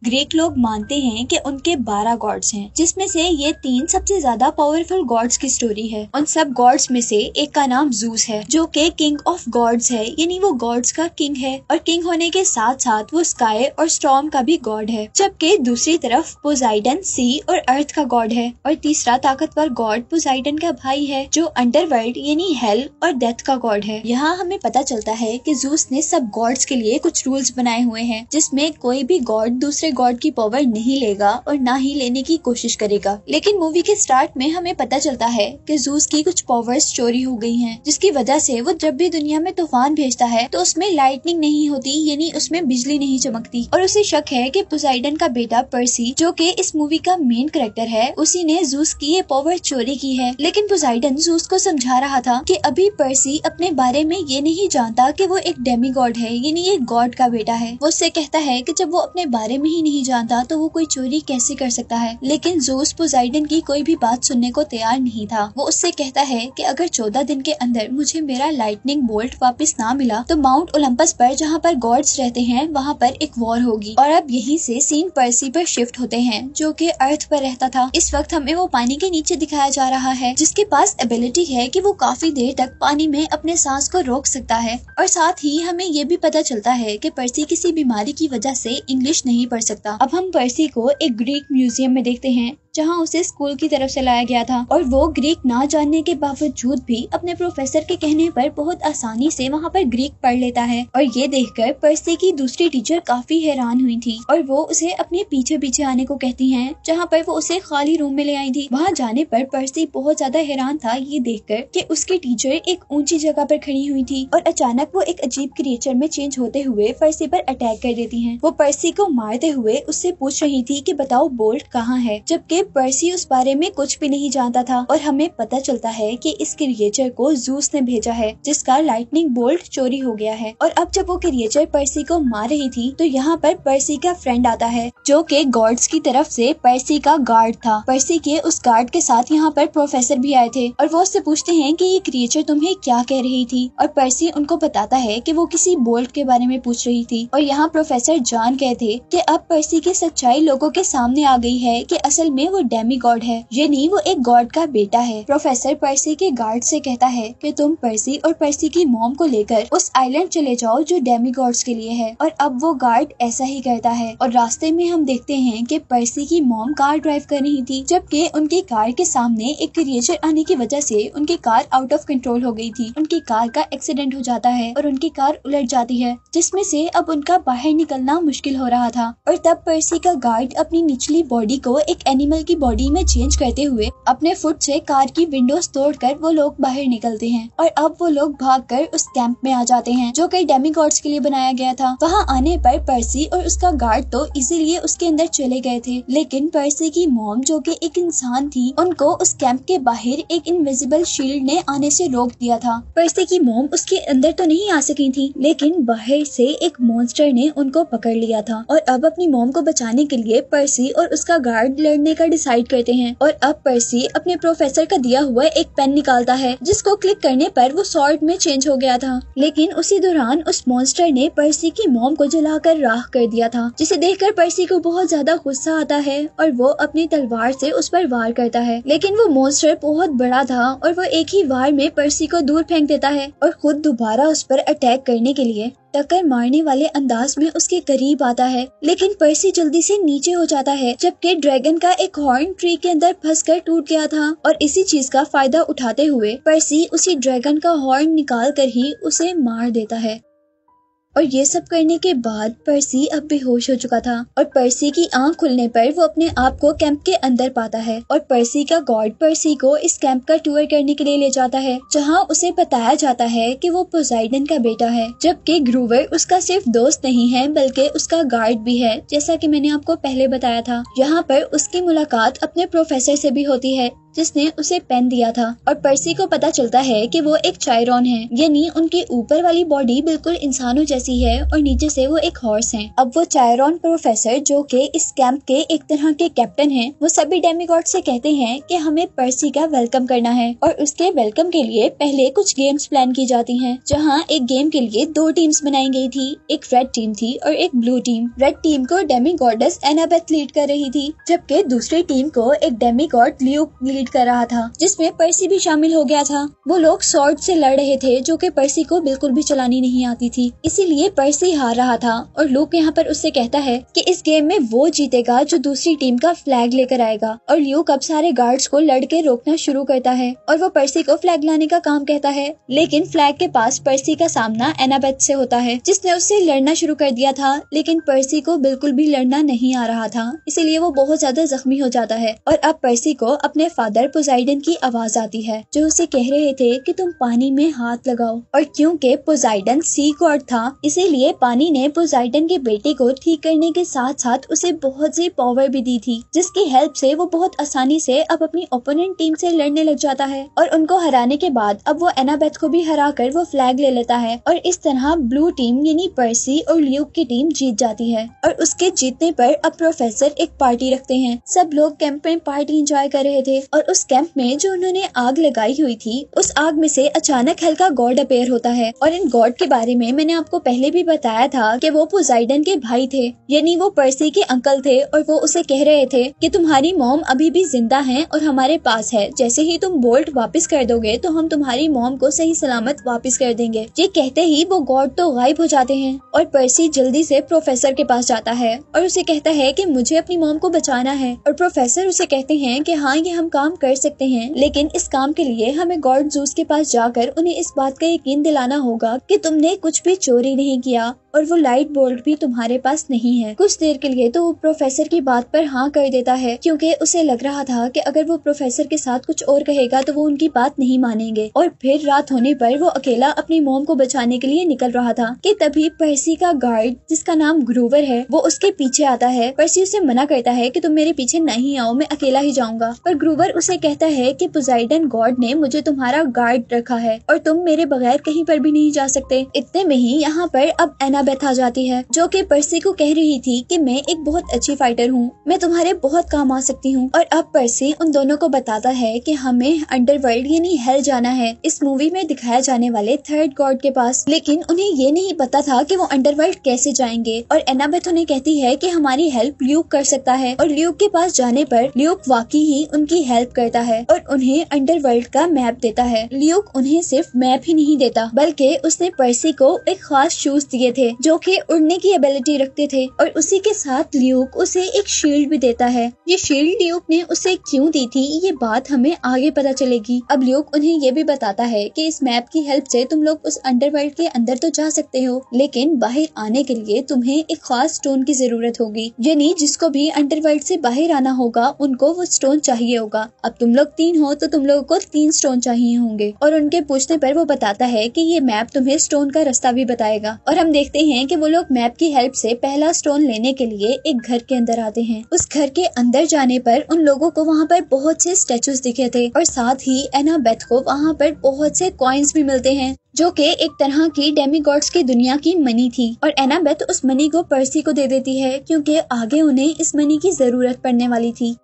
Greek लोग मानते हैं कि उनके 12 गॉड्स हैं, जिसमें से ये 3 सबसे ज्यादा पावरफुल गॉड्स की स्टोरी है। उन सब गॉड्स में से एक का नाम जूस है, जो कि किंग ऑफ गॉड्स है, यानी वो गॉड्स का किंग है। और किंग होने के साथ साथ वो स्काई और स्टॉर्म का भी गॉड है। जबकि दूसरी तरफ पोसाइडन सी और अर्थ का गॉड है। और तीसरा ताकतवर गॉड पोसाइडन का भाई है, जो अंडरवर्ल्ड यानी हेल और डेथ का गॉड है। यहाँ हमें पता चलता है कि जूस ने सब गॉड्स के लिए कुछ रूल्स बनाए हुए हैं, जिसमें कोई भी गॉड दूसरे गॉड की पावर नहीं लेगा और ना ही लेने की कोशिश करेगा। लेकिन मूवी के स्टार्ट में हमें पता चलता है कि जूस की कुछ पावर्स चोरी हो गई हैं, जिसकी वजह से वो जब भी दुनिया में तूफान भेजता है तो उसमें लाइटनिंग नहीं होती, यानी उसमें बिजली नहीं चमकती। और उसे शक है कि पोसाइडन का बेटा पर्सी, जो कि इस मूवी का मेन कैरेक्टर है, उसी ने जूस की ये पावर चोरी की है। लेकिन पोसाइडन जूस को समझा रहा था कि अभी पर्सी अपने बारे में ये नहीं जानता कि वो एक डेमी गॉड है, यानी एक गॉड का बेटा है। वो उससे कहता है कि जब वो अपने बारे में ही नहीं जानता तो वो कोई चोरी कैसे कर सकता है। लेकिन जूस पोसाइडन की कोई भी बात सुनने को तैयार नहीं था। वो उससे कहता है कि अगर 14 दिन के अंदर मुझे मेरा लाइटनिंग बोल्ट वापस ना मिला तो माउंट ओलंपस पर, जहाँ पर गॉड्स रहते हैं, वहाँ पर एक वॉर होगी। और अब यहीं से सीन पर्सी पर शिफ्ट होते हैं, जो कि अर्थ पर रहता था। इस वक्त हमें वो पानी के नीचे दिखाया जा रहा है, जिसके पास एबिलिटी है कि वो काफी देर तक पानी में अपने सांस को रोक सकता है। और साथ ही हमें ये भी पता चलता है कि पर्सी किसी बीमारी की वजह से इंग्लिश नहीं पढ़ सकता। अब हम पर्सी को एक ग्रीक म्यूजियम में देखते हैं, जहां उसे स्कूल की तरफ से लाया गया था। और वो ग्रीक ना जानने के बावजूद भी अपने प्रोफेसर के कहने पर बहुत आसानी से वहां पर ग्रीक पढ़ लेता है। और ये देखकर पर्सी की दूसरी टीचर काफी हैरान हुई थी और वो उसे अपने पीछे पीछे आने को कहती हैं, जहां पर वो उसे खाली रूम में ले आई थी। वहां जाने पर पर्सी बहुत ज्यादा हैरान था ये देखकर कि उसकी टीचर एक ऊंची जगह पर खड़ी हुई थी और अचानक वो एक अजीब क्रिएचर में चेंज होते हुए पर्सी पर अटैक कर देती हैं। वो पर्सी को मारते हुए उससे पूछ रही थी कि बताओ बोल्ट कहाँ है, जबकि पर्सी उस बारे में कुछ भी नहीं जानता था। और हमें पता चलता है कि इस क्रिएचर को जूस ने भेजा है, जिसका लाइटनिंग बोल्ट चोरी हो गया है। और अब जब वो क्रिएचर पर्सी को मार रही थी तो यहाँ पर पर्सी का फ्रेंड आता है, जो कि गॉड्स की तरफ से पर्सी का गार्ड था। पर्सी के उस गार्ड के साथ यहाँ पर प्रोफेसर भी आए थे और वो उससे पूछते हैं कि ये क्रिएचर तुम्हें क्या कह रही थी। और पर्सी उनको बताता है कि वो किसी बोल्ट के बारे में पूछ रही थी। और यहाँ प्रोफेसर जान गए थे कि अब पर्सी की सच्चाई लोगों के सामने आ गई है कि असल में वो डेमी गॉड है, ये नहीं वो एक गॉड का बेटा है। प्रोफेसर पर्सी के गार्ड से कहता है कि तुम पर्सी और पर्सी की मॉम को लेकर उस आइलैंड चले जाओ जो डेमी गॉड्स के लिए है। और अब वो गार्ड ऐसा ही करता है। और रास्ते में हम देखते हैं कि पर्सी की मॉम कार ड्राइव कर रही थी, जबकि उनकी कार के सामने एक क्रिएचर आने की वजह से उनकी कार आउट ऑफ कंट्रोल हो गई थी। उनकी कार का एक्सीडेंट हो जाता है और उनकी कार उलट जाती है, जिसमें से अब उनका बाहर निकलना मुश्किल हो रहा था। और तब पर्सी का गार्ड अपनी निचली बॉडी को एक एनिमल की बॉडी में चेंज करते हुए अपने फुट से कार की विंडोज तोड़कर वो लोग बाहर निकलते हैं। और अब वो लोग भागकर उस कैंप में आ जाते हैं, जो कई डेमी गॉड्स के लिए बनाया गया था। वहाँ आने पर पर्सी और उसका गार्ड तो इसीलिए उसके अंदर चले गए थे, लेकिन पर्सी की मॉम, जो कि एक इंसान थी, उनको उस कैंप के बाहर एक इनविजिबल शील्ड ने आने से रोक दिया था। पर्सी की मॉम उसके अंदर तो नहीं आ सकी थी, लेकिन बाहर से एक मॉन्स्टर ने उनको पकड़ लिया था। और अब अपनी मॉम को बचाने के लिए पर्सी और उसका गार्ड लड़ने का डिसाइड करते हैं। और अब पर्सी अपने प्रोफेसर का दिया हुआ एक पेन निकालता है, जिसको क्लिक करने पर वो स्वॉर्ड में चेंज हो गया था। लेकिन उसी दौरान उस मॉन्स्टर ने पर्सी की मॉम को जलाकर राख कर दिया था, जिसे देखकर पर्सी को बहुत ज्यादा गुस्सा आता है और वो अपनी तलवार से उस पर वार करता है। लेकिन वो मॉन्स्टर बहुत बड़ा था और वो एक ही वार में पर्सी को दूर फेंक देता है और खुद दोबारा उस पर अटैक करने के लिए टक्कर मारने वाले अंदाज में उसके करीब आता है। लेकिन पर्सी जल्दी से नीचे हो जाता है, जबकि ड्रैगन का एक हॉर्न ट्री के अंदर फंसकर टूट गया था। और इसी चीज का फायदा उठाते हुए पर्सी उसी ड्रैगन का हॉर्न निकाल कर ही उसे मार देता है। और ये सब करने के बाद पर्सी अब बेहोश हो चुका था और पर्सी की आंख खुलने पर वो अपने आप को कैंप के अंदर पाता है। और पर्सी का गॉड पर्सी को इस कैंप का टूर करने के लिए ले जाता है, जहां उसे बताया जाता है कि वो पोसाइडन का बेटा है, जबकि ग्रूवर उसका सिर्फ दोस्त नहीं है बल्कि उसका गार्ड भी है, जैसा कि मैंने आपको पहले बताया था। यहाँ पर उसकी मुलाकात अपने प्रोफेसर से भी होती है, जिसने उसे पेन दिया था। और पर्सी को पता चलता है कि वो एक चायरॉन है, यानी उनकी ऊपर वाली बॉडी बिल्कुल इंसानों जैसी है और नीचे से वो एक हॉर्स है। अब वो चायरॉन प्रोफेसर जो कि इस कैंप के एक तरह के कैप्टन हैं, वो सभी डेमीगॉड से कहते हैं कि हमें पर्सी का वेलकम करना है और उसके वेलकम के लिए पहले कुछ गेम्स प्लान की जाती हैं, जहां एक गेम के लिए 2 टीम्स बनाई गई थी। एक रेड टीम थी और एक ब्लू टीम। रेड टीम को डेमीगॉडेस एनाबेथ लीड कर रही थी, जबकि दूसरी टीम को एक डेमीगॉड ल्यूक लीड कर रहा था, जिसमें पर्सी भी शामिल हो गया था। वो लोग स्वॉर्ड से लड़ रहे थे, जो कि पर्सी को बिल्कुल भी चलानी नहीं आती थी, इसीलिए पर्सी हार रहा था। और ल्यूक यहाँ पर उससे कहता है कि इस गेम में वो जीतेगा जो दूसरी टीम का फ्लैग लेकर आएगा। और ल्यूक अब सारे गार्ड्स को लड़के रोकना शुरू करता है और वो पर्सी को फ्लैग लाने का काम कहता है, लेकिन फ्लैग के पास पर्सी का सामना एनाबेथ से होता है, जिसने उससे लड़ना शुरू कर दिया था। लेकिन पर्सी को बिल्कुल भी लड़ना नहीं आ रहा था, इसीलिए वो बहुत ज्यादा जख्मी हो जाता है। और अब पर्सी को अपने फादर पोसाइडन की आवाज आती है, जो उसे कह रहे थे कि तुम पानी में हाथ लगाओ। और क्योंकि पोसाइडन सी गॉड था, इसीलिए पानी ने पोसाइडन के बेटे को ठीक करने के साथ साथ उसे बहुत सी पावर भी दी थी, जिसकी हेल्प से वो बहुत आसानी से अब अपनी ओपोनेंट टीम से लड़ने लग जाता है। और उनको हराने के बाद अब वो एनाबेथ को भी हराकर वो फ्लैग ले लेता है और इस तरह ब्लू टीम यानी पर्सी और ल्यूक की टीम जीत जाती है। और उसके जीतने पर अब प्रोफेसर एक पार्टी रखते हैं। सब लोग कैंप में पार्टी एंजॉय कर रहे थे और उस कैंप में जो उन्होंने आग लगाई हुई थी, उस आग में से अचानक हल्का गॉड अपेयर होता है। और इन गॉड के बारे में मैंने आपको पहले भी बताया था कि वो पोसाइडन के भाई थे, यानी वो पर्सी के अंकल थे। और वो उसे कह रहे थे कि तुम्हारी मॉम अभी भी जिंदा है और हमारे पास है, जैसे ही तुम बोल्ट वापस कर दोगे तो हम तुम्हारी मॉम को सही सलामत वापस कर देंगे। ये कहते ही वो गॉड तो गायब हो जाते हैं और पर्सी जल्दी से प्रोफेसर के पास जाता है और उसे कहता है कि मुझे अपनी मॉम को बचाना है। और प्रोफेसर उसे कहते हैं कि हाँ, ये हम काम कर सकते हैं, लेकिन इस काम के लिए हमें गॉड जूस के पास जाकर उन्हें इस बात का यकीन दिलाना होगा कि तुमने कुछ भी चोरी नहीं किया और वो लाइट बोल्ट भी तुम्हारे पास नहीं है। कुछ देर के लिए तो वो प्रोफेसर की बात पर हाँ कर देता है, क्योंकि उसे लग रहा था कि अगर वो प्रोफेसर के साथ कुछ और कहेगा तो वो उनकी बात नहीं मानेंगे। और फिर रात होने पर वो अकेला अपनी मॉम को बचाने के लिए निकल रहा था कि तभी पर्सी का गार्ड, जिसका नाम ग्रूवर है, वो उसके पीछे आता है। पर्सी उसे मना करता है कि तुम मेरे पीछे नहीं आओ, मैं अकेला ही जाऊंगा। पर ग्रूवर उसे कहता है कि पोसाइडन गॉड ने मुझे तुम्हारा गार्ड रखा है और तुम मेरे बगैर कहीं पर भी नहीं जा सकते। इतने में ही यहाँ पर अब एनाबेथ आ जाती है, जो कि पर्सी को कह रही थी कि मैं एक बहुत अच्छी फाइटर हूँ, मैं तुम्हारे बहुत काम आ सकती हूँ। और अब पर्सी उन दोनों को बताता है कि हमें अंडरवर्ल्ड यानी हेल जाना है, इस मूवी में दिखाया जाने वाले थर्ड गॉड के पास। लेकिन उन्हें ये नहीं पता था कि वो अंडरवर्ल्ड कैसे जाएंगे। और एनाबेथ उन्हें कहती है कि हमारी हेल्प ल्यूक कर सकता है। और ल्यूक के पास जाने पर ल्यूक वाकई ही उनकी हेल्प करता है और उन्हें अंडरवर्ल्ड का मैप देता है। ल्यूक उन्हें सिर्फ मैप ही नहीं देता, बल्कि उसने पर्सी को एक खास शूज दिए थे जो कि उड़ने की एबिलिटी रखते थे। और उसी के साथ ल्यूक उसे एक शील्ड भी देता है। ये शील्ड ल्यूक ने उसे क्यों दी थी, ये बात हमें आगे पता चलेगी। अब ल्यूक उन्हें ये भी बताता है कि इस मैप की हेल्प से तुम लोग उस अंडरवर्ल्ड के अंदर तो जा सकते हो, लेकिन बाहर आने के लिए तुम्हें एक खास स्टोन की जरूरत होगी, यानी जिसको भी अंडरवर्ल्ड से बाहर आना होगा उनको वो स्टोन चाहिए होगा। अब तुम लोग 3 हो तो तुम लोगों को 3 स्टोन चाहिए होंगे। और उनके पूछने पर वो बताता है कि ये मैप तुम्हें स्टोन का रास्ता भी बताएगा। और हम देखते हैं कि वो लोग मैप की हेल्प से पहला स्टोन लेने के लिए एक घर के अंदर आते हैं। उस घर के अंदर जाने पर उन लोगों को वहाँ पर बहुत से स्टेचूज दिखे थे और साथ ही एनाबेथ को वहाँ पर बहुत से कॉइन्स भी मिलते हैं, जो कि एक तरह की डेमीगॉड्स की दुनिया की मनी थी। और एनाबेथ उस मनी को पर्सी को दे देती है, क्योंकि आगे उन्हें इस मनी की जरूरत पड़ने वाली थी।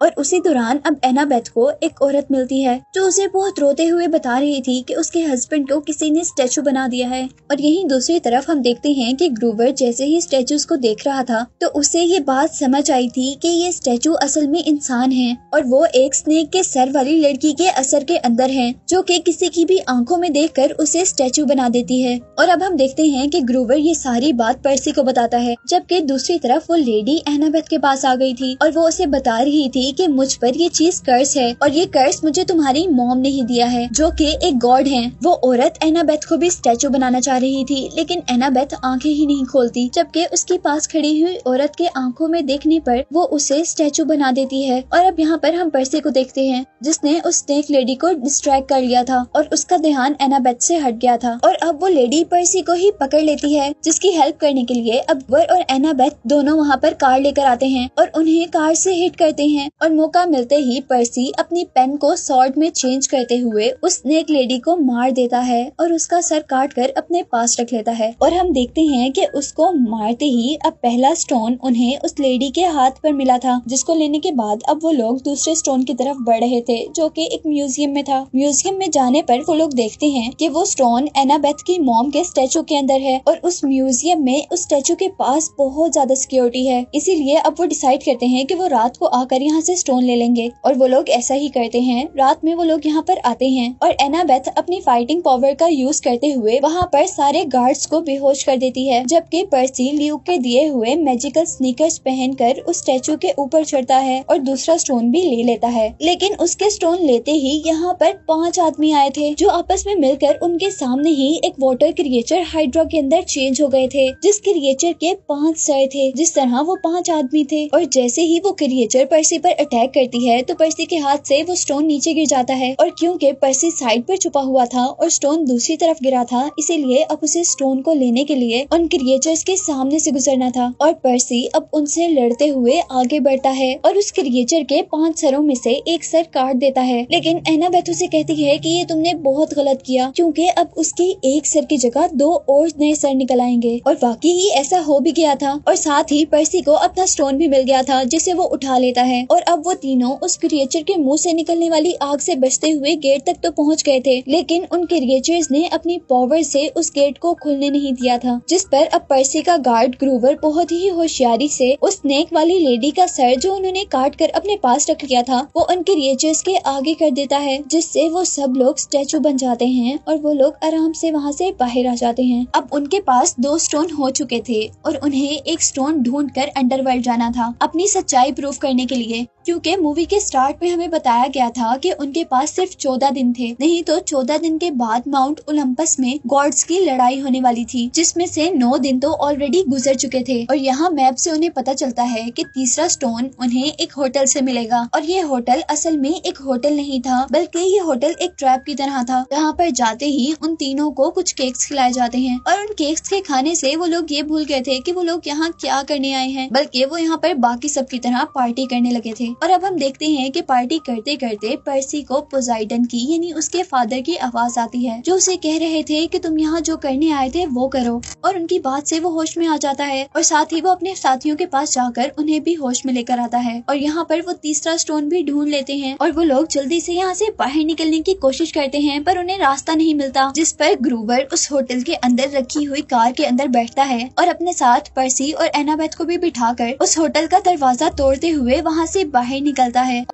और उसी दौरान अब एनाबेथ को एक औरत मिलती है जो उसे बहुत रोते हुए बता रही थी कि उसके हस्बैंड को किसी ने स्टैचू बना दिया है। और यहीं दूसरी तरफ हम देखते हैं कि ग्रूवर जैसे ही स्टैचूज को देख रहा था तो उसे ये बात समझ आई थी कि ये स्टैचू असल में इंसान है और वो एक स्नेक के सर वाली लड़की के असर के अंदर है, जो कि किसी की भी आंखों में देखकर उसे स्टैचू बना देती है। और अब हम देखते हैं कि ग्रूवर ये सारी बात पर्सी को बताता है, जबकि दूसरी तरफ वो लेडी एनाबेथ के पास आ गई थी और वो उसे बता रही थी कि मुझ पर ये चीज कर्स है और ये कर्स मुझे तुम्हारी मॉम ने ही दिया है, जो कि एक गॉड है। वो औरत एनाबेथ को भी स्टैचू बनाना चाह रही थी, लेकिन एनाबेथ आंखें ही नहीं खोलती, जबकि उसके पास खड़ी हुई औरत के आंखों में देखने पर वो उसे स्टैचू बना देती है। और अब यहाँ पर हम पर्सी को देखते हैं, जिसने उस स्नेक लेडी को डिस्ट्रैक्ट कर लिया था और उसका ध्यान एनाबेथ से हट गया था। और अब वो लेडी पर्सी को ही पकड़ लेती है, जिसकी हेल्प करने के लिए अब वर और एनाबेथ दोनों वहाँ पर कार लेकर आते हैं और उन्हें कार से हिट करते हैं और मौका मिलते ही पर्सी अपनी पेन को सॉर्ड में चेंज करते हुए उस स्नेक लेडी को मार देता है और उसका सर काट कर अपने पास रख लेता है। और हम देखते हैं कि उसको मारते ही अब पहला स्टोन उन्हें उस लेडी के हाथ पर मिला था, जिसको लेने के बाद अब वो लोग दूसरे स्टोन की तरफ बढ़ रहे थे जो कि एक म्यूजियम में था। म्यूजियम में जाने पर वो लोग देखते हैं कि वो स्टोन एनाबेथ की मॉम के स्टैचू के अंदर है और उस म्यूजियम में उस स्टैचू के पास बहुत ज्यादा सिक्योरिटी है, इसीलिए अब वो डिसाइड करते हैं कि वो रात को आकर यहाँ से स्टोन ले लेंगे। और वो लोग ऐसा ही करते हैं। रात में वो लोग यहाँ पर आते हैं और एनाबेथ अपनी फाइटिंग पावर का यूज करते हुए वहाँ पर सारे गार्ड्स को बेहोश कर देती है, जबकि पर्सी ल्यूक के दिए हुए मैजिकल स्नीकर्स पहनकर उस स्टैचू के ऊपर चढ़ता है और दूसरा स्टोन भी ले लेता है। लेकिन उसके स्टोन लेते ही यहाँ पर 5 आदमी आए थे जो आपस में मिलकर उनके सामने ही एक वाटर क्रिएचर हाइड्रा के अंदर चेंज हो गए थे, जिस क्रिएचर के 5 सर थे। जिस तरह वो 5 आदमी थे और जैसे ही वो क्रिएचर पर्सी पर अटैक करती है तो पर्सी के हाथ से वो स्टोन नीचे गिर जाता है। और क्योंकि पर्सी साइड पर छुपा हुआ था और स्टोन दूसरी तरफ गिरा था, इसीलिए अब उसे स्टोन को लेने के लिए उन क्रिएचर्स के सामने से गुजरना था। और पर्सी अब उनसे लड़ते हुए आगे बढ़ता है और उस क्रिएचर के 5 सरों में से एक सर काट देता है। लेकिन एनाबेथ उसे कहती है कि ये तुमने बहुत गलत किया, क्योंकि अब उसकी एक सर की जगह 2 और नए सर निकल आएंगे। और वाकई ही ऐसा हो भी गया था और साथ ही पर्सी को अपना स्टोन भी मिल गया था, जिसे वो उठा लेता है। और अब वो तीनों उस क्रिएचर के मुंह से निकलने वाली आग से बचते हुए गेट तक तो पहुंच गए थे, लेकिन उन क्रिएचर्स ने अपनी पावर से उस गेट को खुलने नहीं दिया था। जिस पर अब पर्सी का गार्ड ग्रूवर बहुत ही होशियारी से उस स्नेक वाली लेडी का सर जो उन्होंने काट कर अपने पास रख लिया था वो उन क्रिएचर्स के आगे कर देता है, जिससे वो सब लोग स्टैचू बन जाते हैं और वो लोग आराम से वहाँ से बाहर आ जाते हैं। अब उनके पास 2 स्टोन हो चुके थे और उन्हें एक स्टोन ढूंढकर अंडरवर्ल्ड जाना था अपनी सच्चाई प्रूव करने के लिए, क्योंकि मूवी के स्टार्ट में हमें बताया गया था कि उनके पास सिर्फ 14 दिन थे, नहीं तो 14 दिन के बाद माउंट ओलंपस में गॉड्स की लड़ाई होने वाली थी, जिसमें से 9 दिन तो ऑलरेडी गुजर चुके थे। और यहाँ मैप से उन्हें पता चलता है कि तीसरा स्टोन उन्हें एक होटल से मिलेगा और ये होटल असल में एक होटल नहीं था, बल्कि ये होटल एक ट्रैप की तरह था, जहाँ पर जाते ही उन तीनों को कुछ केक्स खिलाए जाते हैं। और उन केक्स के खाने से वो लोग ये भूल गए थे कि वो लोग यहाँ क्या करने आए हैं, बल्कि वो यहाँ पर बाकी सब की तरह पार्टी करने लगे थे। और अब हम देखते हैं कि पार्टी करते करते पर्सी को पोसाइडन की यानी उसके फादर की आवाज आती है, जो उसे कह रहे थे कि तुम यहाँ जो करने आए थे वो करो। और उनकी बात से वो होश में आ जाता है और साथ ही वो अपने साथियों के पास जाकर उन्हें भी होश में लेकर आता है। और यहाँ पर वो तीसरा स्टोन भी ढूंढ लेते हैं और वो लोग जल्दी से यहाँ से बाहर निकलने की कोशिश करते हैं, पर उन्हें रास्ता नहीं मिलता। जिस पर ग्रूवर उस होटल के अंदर रखी हुई कार के अंदर बैठता है और अपने साथ पर्सी और एनाबेथ को भी बिठाकर उस होटल का दरवाजा तोड़ते हुए वहाँ से बाहर निकलता है।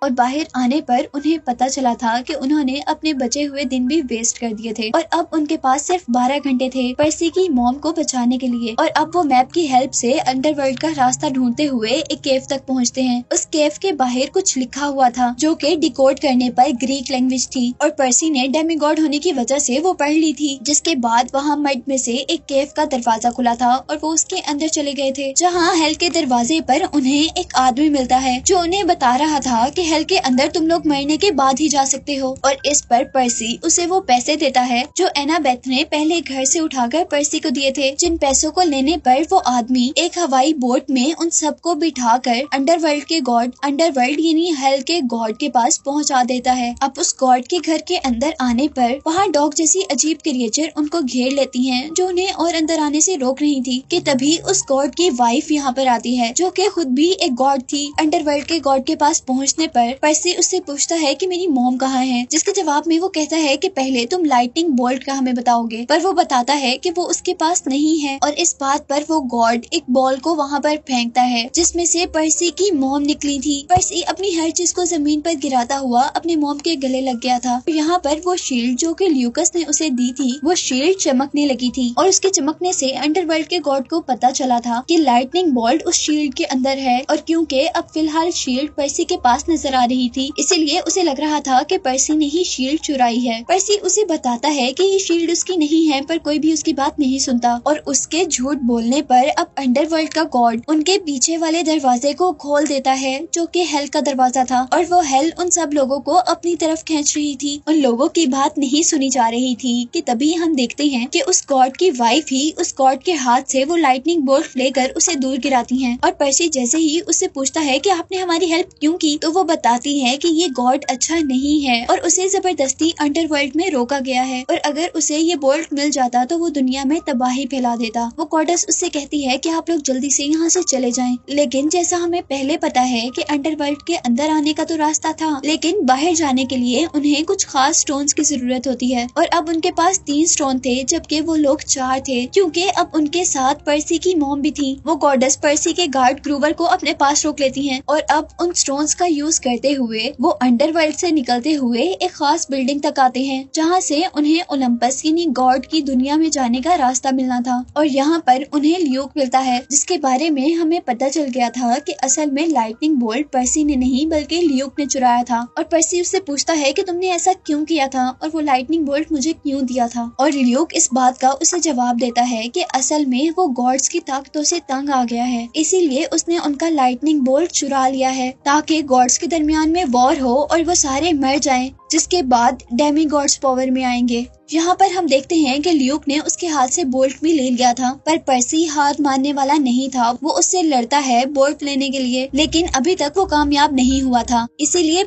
और बाहर आने पर उन्हें पता चला था कि उन्होंने अपने बचे हुए दिन भी वेस्ट कर दिए थे और अब उनके पास सिर्फ 12 घंटे थे पर्सी की मॉम को बचाने के लिए। और अब वो मैप की हेल्प से अंडरवर्ल्ड का रास्ता ढूंढते हुए एक केव तक पहुंचते हैं। उस केव के बाहर कुछ लिखा हुआ था जो कि डिकोड करने पर ग्रीक लैंग्वेज थी और पर्सी ने डेमीगॉड होने की वजह से वो पढ़ ली थी। जिसके बाद वहाँ मड में से एक केव का दरवाजा खुला था और वो उसके अंदर चले गए थे, जहाँ हेल के दरवाजे पर उन्हें एक आदमी मिलता है जो उन्हें बता रहा था कि हेल के अंदर तुम लोग मरने के बाद ही जा सकते हो। और इस पर पर्सी उसे वो पैसे देता है जो एनाबेथ ने पहले घर से उठाकर पर्सी को दिए थे, जिन पैसों को लेने पर वो आदमी एक हवाई बोट में उन सबको बिठाकर अंडरवर्ल्ड के गॉड अंडरवर्ल्ड यानी हेल के गॉड के पास पहुंचा देता है। अब उस गॉड के घर के अंदर आने पर वहाँ डॉग जैसी अजीब क्रिएचर उनको घेर लेती हैं, जो उन्हें और अंदर आने से रोक रही थी कि तभी उस गॉड की वाइफ यहाँ पर आती है, जो कि खुद भी एक गॉड थी। अंडरवर्ल्ड के गॉड के पास पहुँचने पर पर्सी उससे पूछता है कि मेरी मॉम कहाँ है, जिसके जवाब में वो कहता है कि पहले तुम लाइटनिंग बोल्ट का हमें बताओगे, पर वो बताता है कि वो उसके पास नहीं है। और इस बात पर वो गॉड एक बॉल को वहाँ पर फेंकता है जिसमें से पर्सी की मॉम निकली थी। पर्सी अपनी हर चीज को जमीन पर गिराता हुआ अपने मॉम के गले लग गया था। यहाँ पर वो शील्ड जो कि ल्यूकस ने उसे दी थी, वो शील्ड चमकने लगी थी और उसके चमकने से अंडरवर्ल्ड के गॉड को पता चला था कि लाइटनिंग बोल्ट उस शील्ड के अंदर है। और क्योंकि अब फिलहाल शील्ड पर्सी के पास नजर नजर आ रही थी, इसीलिए उसे लग रहा था कि पर्सी ने ही शील्ड चुराई है। पर्सी उसे बताता है कि ये शील्ड उसकी नहीं है, पर कोई भी उसकी बात नहीं सुनता और उसके झूठ बोलने पर अब अंडरवर्ल्ड का गॉड उनके पीछे वाले दरवाजे को खोल देता है, जो कि हेल का दरवाजा था, और वो हेल उन सब लोगों को अपनी तरफ खींच रही थी। उन लोगों की बात नहीं सुनी जा रही थी कि तभी हम देखते हैं कि उस गॉड की वाइफ ही उस गॉड के हाथ से वो लाइटनिंग बोल्ट लेकर उसे दूर गिराती हैं। और पर्सी जैसे ही उससे पूछता है कि आपने हमारी हेल्प क्यों की, तो वो बताती है कि ये गॉड अच्छा नहीं है और उसे जबरदस्ती अंडरवर्ल्ड में रोका गया है, और अगर उसे ये बोल्ट मिल जाता तो वो दुनिया में तबाही फैला देता। वो गॉडेस उससे कहती है कि आप लोग जल्दी से यहाँ से चले जाएं। लेकिन जैसा हमें पहले पता है कि अंडरवर्ल्ड के अंदर आने का तो रास्ता था, लेकिन बाहर जाने के लिए उन्हें कुछ खास स्टोन्स की जरूरत होती है, और अब उनके पास 3 स्टोन थे जबकि वो लोग 4 थे, क्योंकि अब उनके साथ पर्सी की मॉम भी थी। वो गॉडेस पर्सी के गार्ड ग्रूवर को अपने पास रोक लेती हैं और अब उन स्टोन्स का यूज करते हुए वो अंडरवर्ल्ड से निकलते हुए एक खास बिल्डिंग तक आते हैं, जहाँ से उन्हें ओलंपस यानी गॉड की दुनिया में जाने का रास्ता मिलना था। और यहाँ पर उन्हें ल्यूक मिलता है, जिसके बारे में हमें पता चल गया था कि असल में लाइटनिंग बोल्ट पर्सी ने नहीं बल्कि ल्यूक ने चुराया था। और पर्सी उससे पूछता है कि तुमने ऐसा क्यों किया था और वो लाइटनिंग बोल्ट मुझे क्यों दिया था, और ल्यूक इस बात का उसे जवाब देता है कि असल में वो गॉड्स की ताकतों से तंग आ गया है, इसीलिए उसने उनका लाइटनिंग बोल्ट चुरा लिया है ताकि गॉड्स के दरमियान में वॉर हो और वो सारे मर जाएं, जिसके बाद डेमी गॉड्स पावर में आएंगे। यहाँ पर हम देखते हैं कि ल्यूक ने उसके हाथ से बोल्ट भी ले लिया था, पर पर्सी हाथ मारने वाला नहीं था। वो उससे लड़ता है बोल्ट लेने के लिए, लेकिन अभी तक वो कामयाब नहीं हुआ था। इसीलिए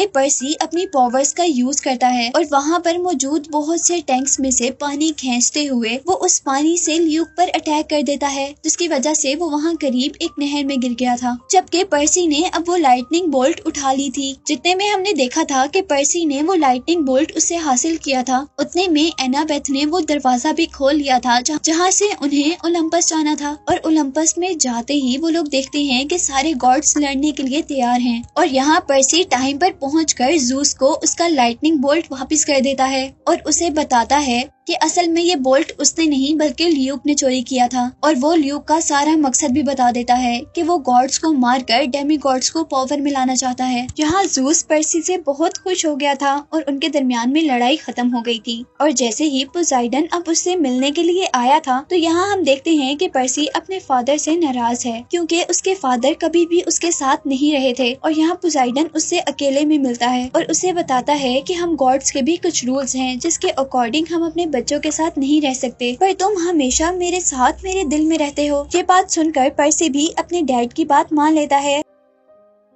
पर्सी अपनी पावर्स का यूज करता है और वहाँ पर मौजूद बहुत से टैंक्स में से पानी खींचते हुए वो उस पानी से ल्यूक पर अटैक कर देता है, जिसकी वजह से वो वहाँ करीब एक नहर में गिर गया था। जबकि पर्सी ने अब वो लाइटनिंग बोल्ट उठा ली थी। जितने में हमने देखा था कि पर्सी ने वो लाइटनिंग बोल्ट उससे हासिल किया था, उतने में एनाबेथ ने वो दरवाजा भी खोल लिया था जहाँ से उन्हें ओलंपस जाना था। और ओलंपस में जाते ही वो लोग देखते हैं कि सारे गॉड्स लड़ने के लिए तैयार हैं, और यहाँ पर्सी टाइम पर पहुंचकर ज़ूस को उसका लाइटनिंग बोल्ट वापस कर देता है और उसे बताता है कि असल में ये बोल्ट उसने नहीं बल्कि ल्यूक ने चोरी किया था। और वो ल्यूक का सारा मकसद भी बता देता है कि वो गॉड्स को मारकर डेमी गॉड्स को पावर में लाना चाहता है। यहाँ ज़ूस पर्सी से बहुत खुश हो गया था और उनके दरमियान में लड़ाई खत्म हो गई थी। और जैसे ही पोसाइडन अब उससे मिलने के लिए आया था, तो यहाँ हम देखते हैं कि पर्सी अपने फादर से नाराज है, क्योंकि उसके फादर कभी भी उसके साथ नहीं रहे थे। और यहाँ पोसाइडन उससे अकेले में मिलता है और उसे बताता है कि हम गॉड्स के भी कुछ रूल्स हैं, जिसके अकॉर्डिंग हम अपने बच्चों के साथ नहीं रह सकते, पर तुम हमेशा मेरे साथ मेरे दिल में रहते हो। ये बात सुनकर पर्सी भी अपने डैड की बात मान लेता है।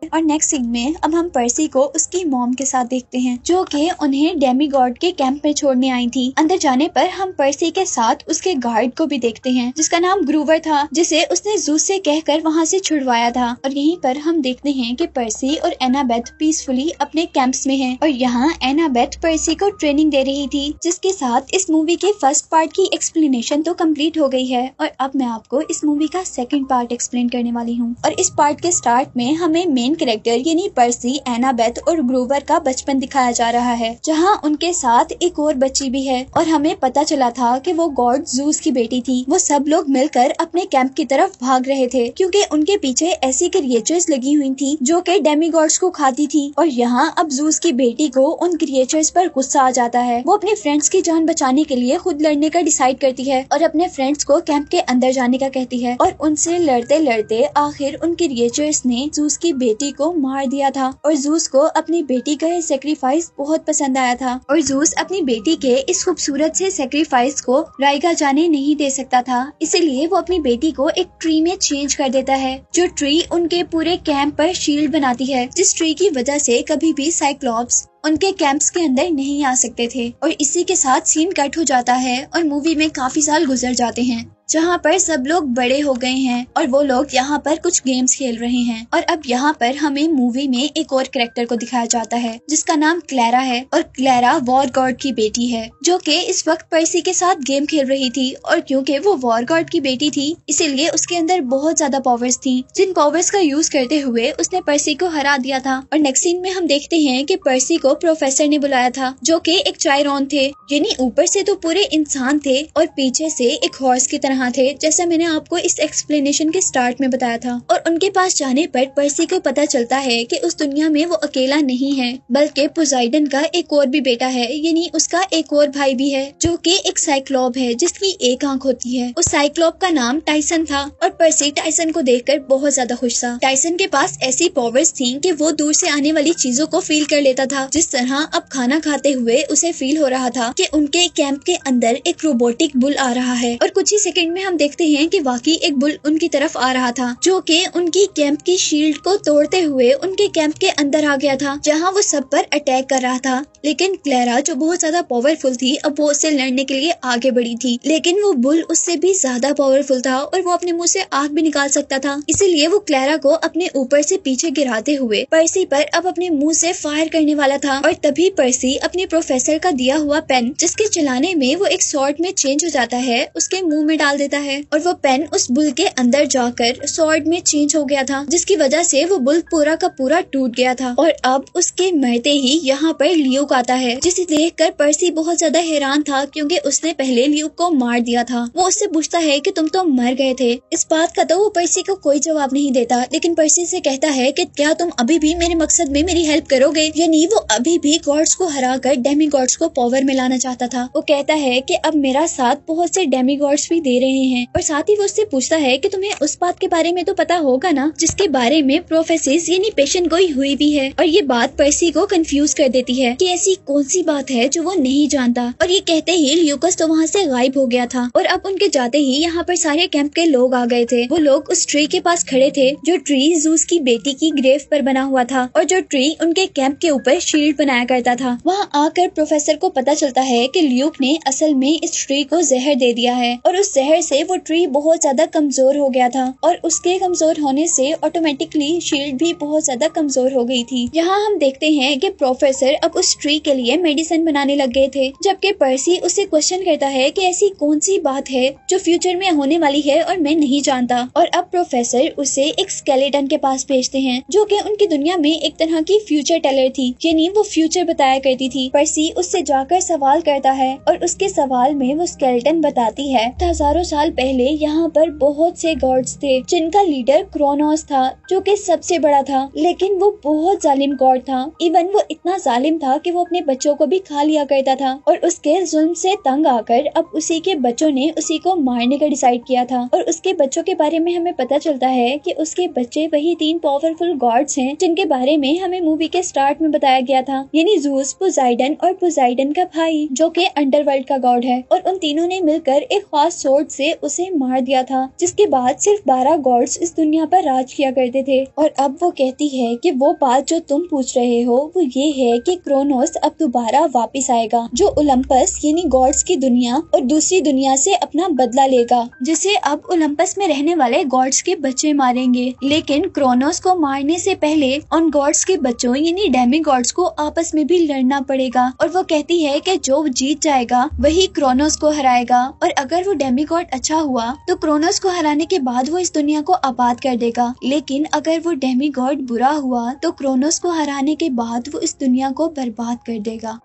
और नेक्स्ट सीन में अब हम पर्सी को उसकी मॉम के साथ देखते हैं, जो कि उन्हें डेमी गॉड के कैंप में छोड़ने आई थी। अंदर जाने पर हम पर्सी के साथ उसके गार्ड को भी देखते हैं, जिसका नाम ग्रूवर था, जिसे उसने ज़ूस से कहकर वहाँ से छुड़वाया था। और यहीं पर हम देखते हैं कि पर्सी और एनाबेथ पीसफुली अपने कैंप्स में हैं। और यहाँ एनाबेथ पर्सी को ट्रेनिंग दे रही थी, जिसके साथ इस मूवी के फर्स्ट पार्ट की एक्सप्लेनेशन तो कम्प्लीट हो गई है। और अब मैं आपको इस मूवी का सेकेंड पार्ट एक्सप्लेन करने वाली हूँ। और इस पार्ट के स्टार्ट में हमें मेन कैरेक्टर यानी पर्सी, एनाबेथ और ग्रूवर का बचपन दिखाया जा रहा है, जहां उनके साथ एक और बच्ची भी है। और हमें पता चला था कि वो गॉड ज़ूस की बेटी थी। वो सब लोग मिलकर अपने कैंप की तरफ भाग रहे थे, क्योंकि उनके पीछे ऐसी क्रिएचर्स लगी हुई थी जो कि डेमी गॉड्स को खाती थी। और यहाँ अब ज़ूस की बेटी को उन क्रिएचर्स पर गुस्सा आ जाता है। वो अपने फ्रेंड्स की जान बचाने के लिए खुद लड़ने का डिसाइड करती है और अपने फ्रेंड्स को कैंप के अंदर जाने का कहती है। और उनसे लड़ते लड़ते आखिर उन क्रिएचर्स ने ज़ूस की बेटी को मार दिया था। और ज़ूस को अपनी बेटी का ये सेक्रीफाइस बहुत पसंद आया था, और ज़ूस अपनी बेटी के इस खूबसूरत से सेक्रीफाइस को राइगा जाने नहीं दे सकता था, इसीलिए वो अपनी बेटी को एक ट्री में चेंज कर देता है, जो ट्री उनके पूरे कैंप पर शील्ड बनाती है, जिस ट्री की वजह से कभी भी साइक्लॉप्स उनके कैंप्स के अंदर नहीं आ सकते थे। और इसी के साथ सीन कट हो जाता है और मूवी में काफी साल गुजर जाते हैं, जहाँ पर सब लोग बड़े हो गए हैं और वो लोग यहाँ पर कुछ गेम्स खेल रहे हैं। और अब यहाँ पर हमें मूवी में एक और कैरेक्टर को दिखाया जाता है, जिसका नाम क्लैरा है। और क्लैरा वॉर गॉड की बेटी है, जो कि इस वक्त पर्सी के साथ गेम खेल रही थी। और क्योंकि वो वॉर गॉड की बेटी थी, इसीलिए उसके अंदर बहुत ज्यादा पावर्स थी, जिन पावर्स का यूज करते हुए उसने पर्सी को हरा दिया था। और नेक्स्ट सीन में हम देखते हैं कि पर्सी को प्रोफेसर ने बुलाया था, जो कि एक चायरॉन थे, यानी ऊपर से तो पूरे इंसान थे और पीछे से एक हॉर्स की तरह यहाँ थे, जैसा मैंने आपको इस एक्सप्लेनेशन के स्टार्ट में बताया था। और उनके पास जाने पर पर्सी को पता चलता है कि उस दुनिया में वो अकेला नहीं है, बल्कि पोसाइडन का एक और भी बेटा है, यानी उसका एक और भाई भी है, जो कि एक साइक्लोप है जिसकी एक आंख होती है। उस साइक्लोप का नाम टाइसन था और पर्सी टाइसन को देखकर बहुत ज्यादा खुश था। टाइसन के पास ऐसी पावर्स थी कि वो दूर से आने वाली चीजों को फील कर लेता था, जिस तरह अब खाना खाते हुए उसे फील हो रहा था कि उनके कैंप के अंदर एक रोबोटिक बुल आ रहा है। और कुछ ही सेकंड में हम देखते हैं कि वाकई एक बुल उनकी तरफ आ रहा था, जो कि उनकी कैंप की शील्ड को तोड़ते हुए उनके कैंप के अंदर आ गया था, जहां वो सब पर अटैक कर रहा था। लेकिन क्लेरा, जो बहुत ज्यादा पावरफुल थी, अब वो उससे लड़ने के लिए आगे बढ़ी थी, लेकिन वो बुल उससे भी ज्यादा पावरफुल था और वो अपने मुंह से आग भी निकाल सकता था। इसीलिए वो क्लेरा को अपने ऊपर से पीछे गिराते हुए पर्सी पर अब अपने मुंह से फायर करने वाला था। और तभी पर्सी अपने प्रोफेसर का दिया हुआ पेन, जिसके चलाने में वो एक स्वॉर्ड में चेंज हो जाता है, उसके मुंह में डाल देता है और वो पेन उस बुल के अंदर जाकर स्वॉर्ड में चेंज हो गया था, जिसकी वजह से वो बुल पूरा का पूरा टूट गया था। और अब उसके मरते ही यहाँ पर ल्यूक आता है, जिसे देखकर पर्सी बहुत ज्यादा हैरान था, क्योंकि उसने पहले ल्यूक को मार दिया था। वो उससे पूछता है कि तुम तो मर गए थे। इस बात का तो वो पर्सी को कोई जवाब नहीं देता, लेकिन पर्सी से कहता है कि क्या तुम अभी भी मेरे मकसद में मेरी हेल्प करोगे। यानी वो अभी भी गॉड्स को हराकर डेमी गॉड्स को पावर में लाना चाहता था। वो कहता है कि अब मेरा साथ बहुत से डेमी गॉड्स भी दे रहे हैं। और साथ ही वो उससे पूछता है कि तुम्हें उस बात के बारे में तो पता होगा ना, जिसके बारे में प्रोफेसिस यानी पेशेंट गोई हुई भी है। और ये बात पर्सी को कंफ्यूज कर देती है कि ऐसी कौन सी बात है जो वो नहीं जानता। और ये कहते ही ल्यूकस तो वहाँ से गायब हो गया था। और अब उनके जाते ही यहाँ पर सारे कैंप के लोग आ गए थे। वो लोग उस ट्री के पास खड़े थे, जो ट्री जूस की बेटी की ग्रेव पर बना हुआ था और जो ट्री उनके कैंप के ऊपर शील्ड बनाया करता था। वहाँ आकर प्रोफेसर को पता चलता है कि ल्यूक ने असल में इस ट्री को जहर दे दिया है और उस जहर से वो ट्री बहुत ज्यादा कमजोर हो गया था और उसके कमजोर होने से ऑटोमेटिकली शील्ड भी बहुत ज्यादा कमजोर हो गई थी। यहाँ हम देखते हैं कि प्रोफेसर अब उस ट्री के लिए मेडिसिन बनाने लग गए थे, जबकि पर्सी उससे क्वेश्चन करता है कि ऐसी कौन सी बात है जो फ्यूचर में होने वाली है और मैं नहीं जानता। और अब प्रोफेसर उसे एक स्केलेटन के पास भेजते हैं, जो कि उनकी दुनिया में एक तरह की फ्यूचर टेलर थी, यानी वो फ्यूचर बताया करती थी। पर्सी उससे जाकर सवाल करता है और उसके सवाल में वो स्केलेटन बताती है हजारों साल पहले यहाँ पर बहुत से गॉड्स थे, जिनका लीडर क्रोनोस था, जो कि सबसे बड़ा था, लेकिन वो बहुत जालिम गॉड था। इवन वो इतना जालिम था कि वो अपने बच्चों को भी खा लिया करता था और उसके जुल्म से तंग आकर अब उसी के बच्चों ने उसी को मारने का डिसाइड किया था। और उसके बच्चों के बारे में हमें पता चलता है कि उसके बच्चे वही 3 पावरफुल गॉड्स हैं, जिनके बारे में हमें मूवी के स्टार्ट में बताया गया था, यानी ज़ूस, पोसाइडन और पोसाइडन का भाई, जो कि अंडरवर्ल्ड का गॉड है। और उन तीनों ने मिलकर एक खास सोर्ड से उसे मार दिया था, जिसके बाद सिर्फ 12 गॉड्स इस दुनिया पर राज किया करते थे। और अब वो कहती है कि वो बात जो तुम पूछ रहे हो वो ये है कि क्रोनोस अब दोबारा वापस आएगा, जो ओलंपस यानी गॉड्स की दुनिया और दूसरी दुनिया से अपना बदला लेगा, जिसे अब ओलंपस में रहने वाले गॉड्स के बच्चे मारेंगे। लेकिन क्रोनोस को मारने से पहले उन गॉड्स के बच्चों यानी डेमी गॉड्स को आपस में भी लड़ना पड़ेगा। और वो कहती है कि जो जीत जाएगा वही क्रोनोस को हराएगा, और अगर वो डेमी गॉड अच्छा हुआ तो क्रोनोस को हराने के बाद वो इस दुनिया को आबाद कर देगा, लेकिन अगर वो डेमी गॉड बुरा हुआ तो क्रोनोस को हराने के बाद वो इस दुनिया को बर्बाद कर देगा।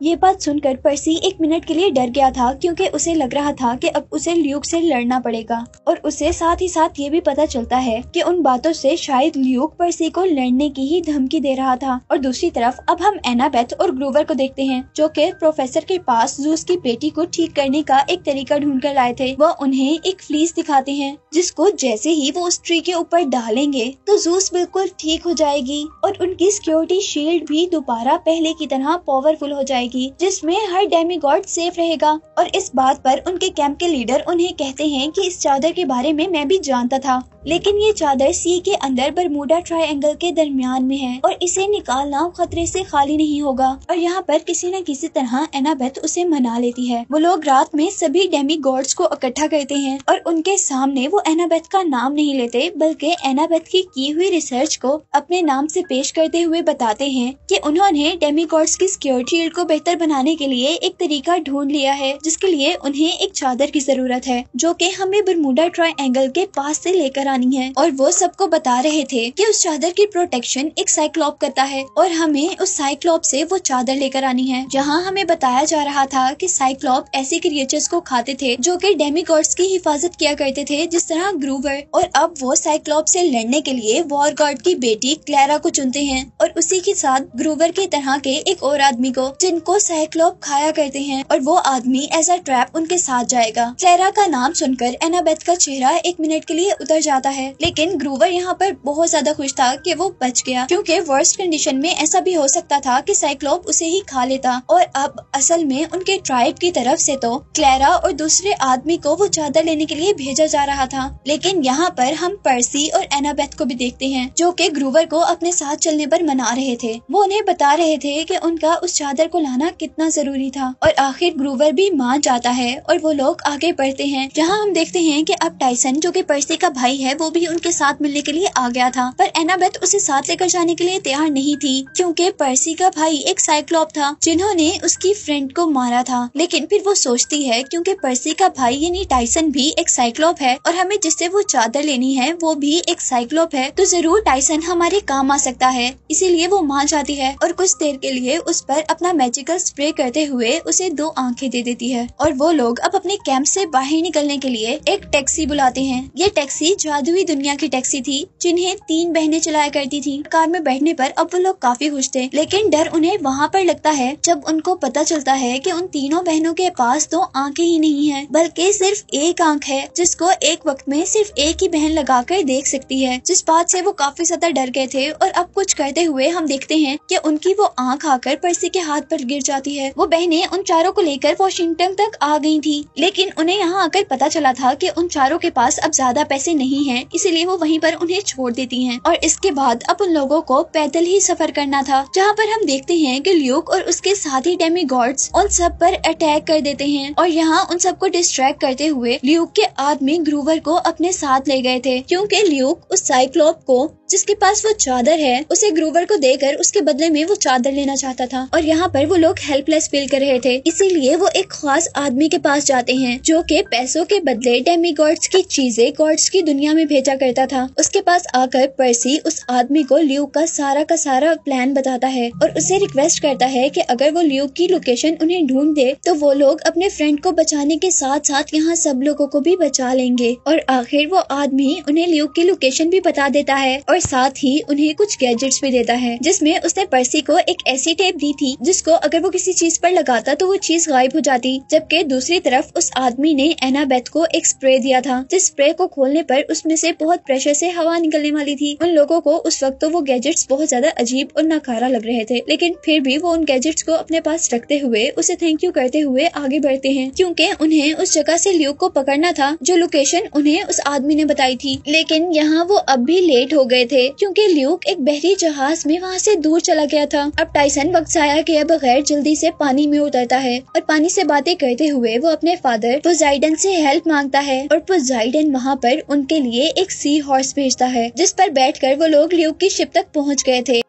ये बात सुनकर पर्सी 1 मिनट के लिए डर गया था, क्योंकि उसे लग रहा था कि अब उसे ल्यूक से लड़ना पड़ेगा। और उसे साथ ही साथ ये भी पता चलता है कि उन बातों से शायद ल्यूक पर्सी को लड़ने की ही धमकी दे रहा था। और दूसरी तरफ अब हम एनाबेथ और ग्रूवर को देखते हैं, जो कि प्रोफेसर के पास जूस की बेटी को ठीक करने का एक तरीका ढूंढ कर लाए थे। वह उन्हें एक फ्लीस दिखाते हैं, जिसको जैसे ही वो उस ट्री के ऊपर डालेंगे तो जूस बिल्कुल ठीक हो जाएगी और उनकी सिक्योरिटी शील्ड भी दोबारा पहले की तरह पावरफुल हो जाएगी, जिसमें हर डेमी गॉड सेफ रहेगा। और इस बात पर उनके कैंप के लीडर उन्हें कहते हैं कि इस चादर के बारे में मैं भी जानता था, लेकिन ये चादर सी के अंदर बरमूडा ट्रायंगल के दरमियान में है और इसे निकालना खतरे से खाली नहीं होगा। और यहाँ पर किसी न किसी तरह एनाबेथ उसे मना लेती है। वो लोग रात में सभी डेमी गॉड्स को इकट्ठा करते हैं और उनके सामने वो एनाबेथ का नाम नहीं लेते, बल्कि एनाबेथ की हुई रिसर्च को अपने नाम से पेश करते हुए बताते हैं कि उन्होंने डेमी गॉड्स की सिक्योरिटी शील्ड को बेहतर बनाने के लिए एक तरीका ढूंढ लिया है, जिसके लिए उन्हें एक चादर की जरूरत है जो कि हमें बरमूडा ट्रायंगल के पास से लेकर आनी है। और वो सबको बता रहे थे कि उस चादर की प्रोटेक्शन एक साइक्लॉप करता है और हमें उस साइक्लॉप से वो चादर लेकर आनी है। जहाँ हमें बताया जा रहा था कि साइक्लॉप ऐसे क्रिएचर्स को खाते थे जो कि डेमीगॉड्स की हिफाजत किया करते थे, जिस तरह ग्रूवर। और अब वो साइक्लॉप से लड़ने के लिए वॉर गॉड की बेटी क्लैरा को चुनते हैं और उसी के साथ ग्रूवर के तरह के एक और आदमी को, जिनको साइक्लॉप खाया करते हैं, और वो आदमी एज अ ट्रैप उनके साथ जाएगा। क्लैरा का नाम सुनकर एनाबेथ का चेहरा 1 मिनट के लिए उतर जाता है, लेकिन ग्रूवर यहाँ पर बहुत ज्यादा खुश था कि वो बच गया, क्योंकि वर्स्ट कंडीशन में ऐसा भी हो सकता था कि साइक्लॉप उसे ही खा लेता। और अब असल में उनके ट्राइब की तरफ से तो क्लैरा और दूसरे आदमी को वो चादर लेने के लिए भेजा जा रहा था। लेकिन यहाँ पर हम पर्सी और एनाबेथ को भी देखते हैं जो कि ग्रूवर को अपने साथ चलने पर मना रहे थे। वो उन्हें बता रहे थे कि उनका उस चादर को लाना कितना जरूरी था, और आखिर ग्रूवर भी मान जाता है और वो लोग आगे बढ़ते हैं। जहाँ हम देखते हैं कि अब टाइसन जो कि पर्सी का भाई है वो भी उनके साथ मिलने के लिए आ गया था, पर एनाबेथ उसे साथ लेकर जाने के लिए तैयार नहीं थी, क्योंकि पर्सी का भाई एक साइक्लॉप था जिन्होंने उसकी फ्रेंड को मारा था। लेकिन फिर वो सोचती है क्योंकि पर्सी का भाई यानी टाइसन भी एक साइक्लॉप है और हमें जिससे वो चादर लेनी है वो भी एक साइक्लॉप है, तो जरूर टाइसन हमारे काम आ सकता है। इसीलिए वो मान जाती है और कुछ देर के लिए उस पर अपना मैजिकल स्प्रे करते हुए उसे 2 आंखें दे देती है। और वो लोग अब अपने कैंप से बाहर निकलने के लिए एक टैक्सी बुलाते हैं। ये टैक्सी जादुई दुनिया की टैक्सी थी जिन्हें 3 बहनें चलाया करती थी। कार में बैठने पर अब वो लोग काफी खुश थे, लेकिन डर उन्हें वहाँ पर लगता है जब उनको पता चलता है कि उन तीनों बहनों के पास 2 आंखें ही नहीं है, बल्कि सिर्फ एक आंख है जिसको एक वक्त में सिर्फ एक ही बहन लगाकर देख सकती है। जिस बात से वो काफी ज्यादा डर गए थे और अब कुछ करते हुए हम देखते हैं कि उनकी वो आंख आकर पर्सी के हाथ पर गिर जाती है। वो बहनें उन चारों को लेकर वॉशिंगटन तक आ गई थी, लेकिन उन्हें यहाँ आकर पता चला था कि उन चारों के पास अब ज्यादा पैसे नहीं हैं, इसीलिए वो वहीं पर उन्हें छोड़ देती हैं। और इसके बाद अब उन लोगों को पैदल ही सफर करना था, जहाँ पर हम देखते हैं कि ल्यूक और उसके साथी डेमीगॉड्स उन सब पर अटैक कर देते हैं। और यहाँ उन सबको डिस्ट्रैक्ट करते हुए ल्यूक के आदमी ग्रूवर को अपने साथ ले गए थे, क्योंकि ल्यूक उस साइक्लॉप को जिसके पास वो चादर है उसे ग्रूवर को देकर उसके बदले में वो चादर लेना चाहता था। और यहाँ पर वो लोग हेल्पलेस फील कर रहे थे, इसीलिए वो एक खास आदमी के पास जाते हैं जो कि पैसों के बदले डेमीगॉड्स की चीजें गॉड्स की दुनिया में भेजा करता था। उसके पास आकर पर्सी उस आदमी को ल्यूक का सारा प्लान बताता है और उसे रिक्वेस्ट करता है कि अगर वो ल्यूक की लोकेशन उन्हें ढूंढ दे तो वो लोग अपने फ्रेंड को बचाने के साथ साथ यहाँ सब लोगों को भी बचा लेंगे। और आखिर वो आदमी उन्हें ल्यूक की लोकेशन भी बता देता है और साथ ही उन्हें कुछ गैजेट्स भी देता है, जिसमें उसने पर्सी को एक ऐसी टेप दी थी जिसको अगर वो किसी चीज पर लगाता तो वो चीज गायब हो जाती। जबकि दूसरी तरफ उस आदमी ने एनाबेथ को एक स्प्रे दिया था, जिस स्प्रे को खोलने पर उसमें से बहुत प्रेशर से हवा निकलने वाली थी। उन लोगों को उस वक्त तो वो गैजेट्स बहुत ज्यादा अजीब और नाकारा लग रहे थे, लेकिन फिर भी वो उन गैजेट्स को अपने पास रखते हुए उसे थैंक यू करते हुए आगे बढ़ते हैं, क्योंकि उन्हें उस जगह से ल्यूक को पकड़ना था जो लोकेशन उन्हें उस आदमी ने बताई थी। लेकिन यहाँ वो अब भी लेट हो गए थे, क्योंकि ल्यूक एक बहरी जहाज में वहाँ से दूर चला गया था। अब टाइसन वक्त जाया किए बगैर जल्दी से पानी में उतरता है और पानी से बातें करते हुए वो अपने फादर पोजाइडन से हेल्प मांगता है। और पोजाइडन वहाँ पर उनके लिए एक सी हॉर्स भेजता है, जिस पर बैठकर वो लोग ल्यूक की शिप तक पहुँच गए थे।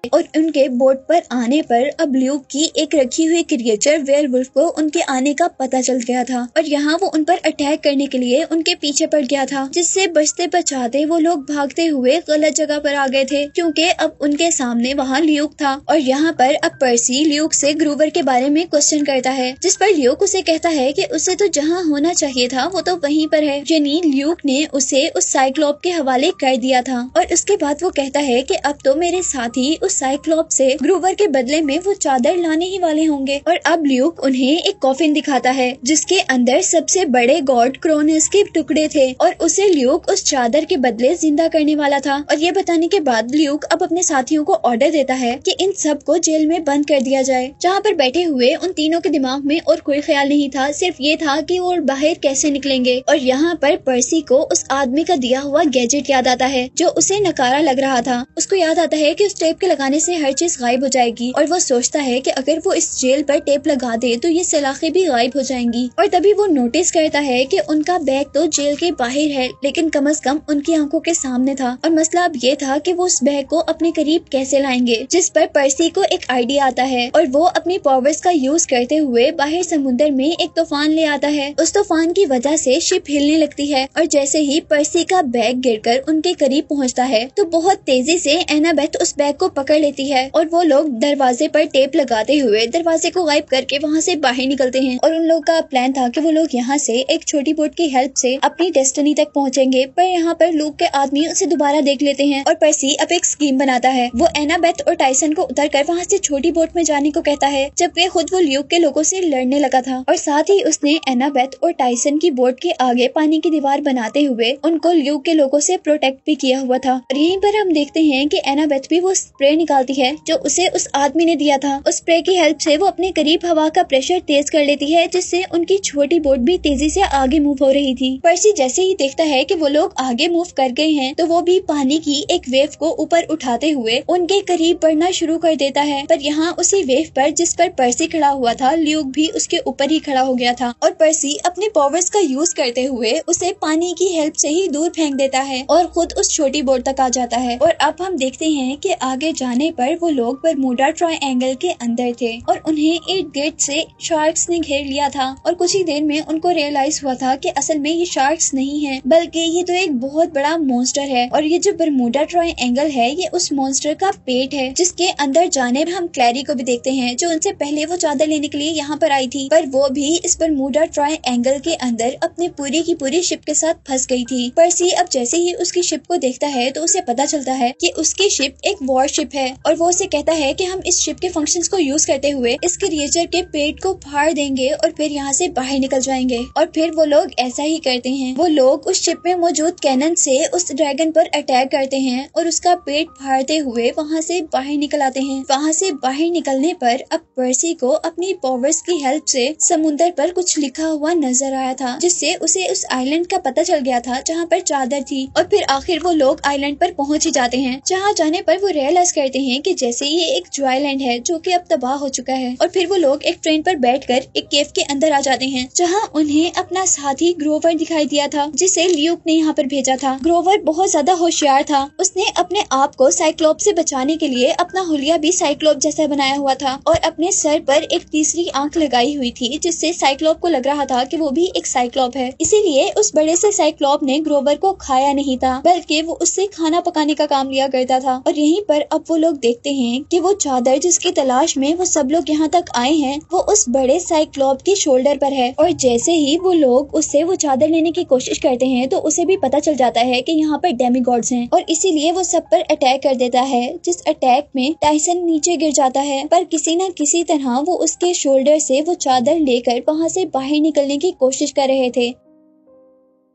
और उनके बोट पर आने पर अब ल्यूक की एक रखी हुई क्रिएचर वेयरवुल्फ को उनके आने का पता चल गया था और यहाँ वो उन पर अटैक करने के लिए उनके पीछे पड़ गया था, जिससे बचते बचाते वो लोग भागते हुए गलत जगह पर आ गए थे, क्योंकि अब उनके सामने वहाँ ल्यूक था। और यहाँ पर अब पर्सी ल्यूक से ग्रूवर के बारे में क्वेश्चन करता है, जिस पर ल्यूक उसे कहता है कि उसे तो जहाँ होना चाहिए था वो तो वहीं पर है, यानी ल्यूक ने उसे उस साइक्लॉप के हवाले कर दिया था। और उसके बाद वो कहता है कि अब तो मेरे साथी उस साइक्लॉप से ग्रूवर के बदले में वो चादर लाने ही वाले होंगे। और अब ल्यूक उन्हें एक कॉफिन दिखाता है जिसके अंदर सबसे बड़े गॉड क्रोनस के टुकड़े थे और उसे ल्यूक उस चादर के बदले जिंदा करने वाला था। और ये बताने के बाद ल्यूक अब अपने साथियों को ऑर्डर देता है कि इन सब को जेल में बंद कर दिया जाए। जहाँ पर बैठे हुए उन तीनों के दिमाग में और कोई ख्याल नहीं था, सिर्फ ये था कि वो बाहर कैसे निकलेंगे। और यहाँ पर पर्सी को उस आदमी का दिया हुआ गैजेट याद आता है जो उसे नकारा लग रहा था। उसको याद आता है कि उस टेप के लगाने लगाने से हर चीज गायब हो जाएगी और वो सोचता है कि अगर वो इस जेल पर टेप लगा दे तो ये सलाखें भी गायब हो जाएंगी। और तभी वो नोटिस करता है कि उनका बैग तो जेल के बाहर है, लेकिन कम से कम उनकी आंखों के सामने था। और मसला अब ये था कि वो उस बैग को अपने करीब कैसे लाएंगे, जिस पर पर्सी को एक आइडिया आता है और वो अपनी पावर्स का यूज करते हुए बाहर समुद्र में एक तूफान ले आता है। उस तूफान की वजह से शिप हिलने लगती है और जैसे ही पर्सी का बैग गिरकर उनके करीब पहुंचता है तो बहुत तेजी से एनाबेथ उस बैग को पकड़ लेती है और वो लोग दरवाजे पर टेप लगाते हुए दरवाजे को गायब करके वहाँ से बाहर निकलते हैं। और उन लोग का प्लान था कि वो लोग यहाँ से एक छोटी बोट की हेल्प से अपनी डेस्टिनी तक पहुँचेंगे, पर यहाँ पर लूक के आदमी उसे दोबारा देख लेते हैं और पर्सी अब एक स्कीम बनाता है। वो एनाबेथ और टाइसन को उतरकर वहाँ से छोटी बोट में जाने को कहता है, जबकि खुद वो ल्यूक के लोगों से लड़ने लगा था। और साथ ही उसने एनाबेथ और टाइसन की बोट के आगे पानी की दीवार बनाते हुए उनको ल्यूक के लोगों से प्रोटेक्ट भी किया हुआ था। और यहीं पर हम देखते हैं कि एनाबेथ भी वो स्प्रे निकालती है जो उसे उस आदमी ने दिया था। उस स्प्रे की हेल्प से वो अपने करीब हवा का प्रेशर तेज कर लेती है, जिससे उनकी छोटी बोट भी तेजी से आगे मूव हो रही थी। पर्सी जैसे ही देखता है कि वो लोग आगे मूव कर गए हैं तो वो भी पानी की एक वेव को ऊपर उठाते हुए उनके करीब बढ़ना शुरू कर देता है। पर यहाँ उसी वेव पर जिस पर पर्सी खड़ा हुआ था, ल्यूक भी उसके ऊपर ही खड़ा हो गया था और पर्सी अपने पावर्स का यूज करते हुए उसे पानी की हेल्प से ही दूर फेंक देता है और खुद उस छोटी बोट तक आ जाता है। और अब हम देखते हैं कि आगे जाने पर वो लोग बरमूडा ट्रायंगल के अंदर थे और उन्हें इर्द गिर्द से शार्क्स ने घेर लिया था। और कुछ ही देर में उनको रियलाइज हुआ था कि असल में ये शार्क्स नहीं है, बल्कि ये तो एक बहुत बड़ा मॉन्स्टर है। और ये जो बरमूडा ट्रायंगल है ये उस मॉन्स्टर का पेट है, जिसके अंदर जाने पर हम क्लैरी को भी देखते हैं जो उनसे पहले वो चादर लेने के लिए यहाँ पर आई थी, पर वो भी इस बरमूडा ट्रायंगल के अंदर अपनी पूरी की पूरी शिप के साथ फंस गई थी। पर्सी अब जैसे ही उसकी शिप को देखता है तो उसे पता चलता है कि उसकी शिप एक वॉर शिप है और वो उसे कहता है कि हम इस शिप के फंक्शंस को यूज करते हुए इस क्रिएचर के पेट को फाड़ देंगे और फिर यहाँ से बाहर निकल जाएंगे। और फिर वो लोग ऐसा ही करते हैं। वो लोग उस शिप में मौजूद कैनन से उस ड्रैगन पर अटैक करते हैं और उसका पेट फाड़ते हुए वहाँ से बाहर निकल आते हैं। वहाँ से बाहर निकलने पर अब पर्सी को अपनी पावर्स की हेल्प से समुद्र पर कुछ लिखा हुआ नजर आया था, जिससे उसे उस आइलैंड का पता चल गया था जहाँ पर चादर थी। और फिर आखिर वो लोग आइलैंड पर पहुँच ही जाते हैं, जहाँ जाने पर वो रियलाइज करते हैं कि जैसे ये एक जो आइलैंड है जो कि अब तबाह हो चुका है। और फिर वो लोग एक ट्रेन पर बैठकर एक केव के अंदर आ जाते हैं, जहाँ उन्हें अपना साथी ग्रोवर दिखाई दिया था जिसे ल्यूक ने यहाँ पर भेजा था। ग्रोवर बहुत ज्यादा होशियार था। उसने अपने आप को साइक्लोप से बचाने के लिए अपना हुलिया भी साइक्लोप जैसा बनाया हुआ था और अपने सर पर एक तीसरी आंख लगाई हुई थी, जिससे साइक्लोप को लग रहा था कि वो भी एक साइक्लोप है। इसीलिए उस बड़े से साइक्लोप ने ग्रोवर को खाया नहीं था, बल्कि वो उससे खाना पकाने का काम लिया करता था। और यहीं पर अब वो लोग देखते हैं कि वो चादर जिसकी तलाश में वो सब लोग यहाँ तक आए हैं वो उस बड़े साइक्लोप के शोल्डर पर है। और जैसे ही वो लोग उससे वो चादर लेने की कोशिश करते हैं तो उसे भी पता चल जाता है कि यहाँ पर डेमीगॉड्स हैं और इसीलिए वो सब पर अटैक कर देता है, जिस अटैक में टाइसन नीचे गिर जाता है। पर किसी न किसी तरह वो उसके शोल्डर से वो चादर लेकर वहाँ से बाहर निकलने की कोशिश कर रहे थे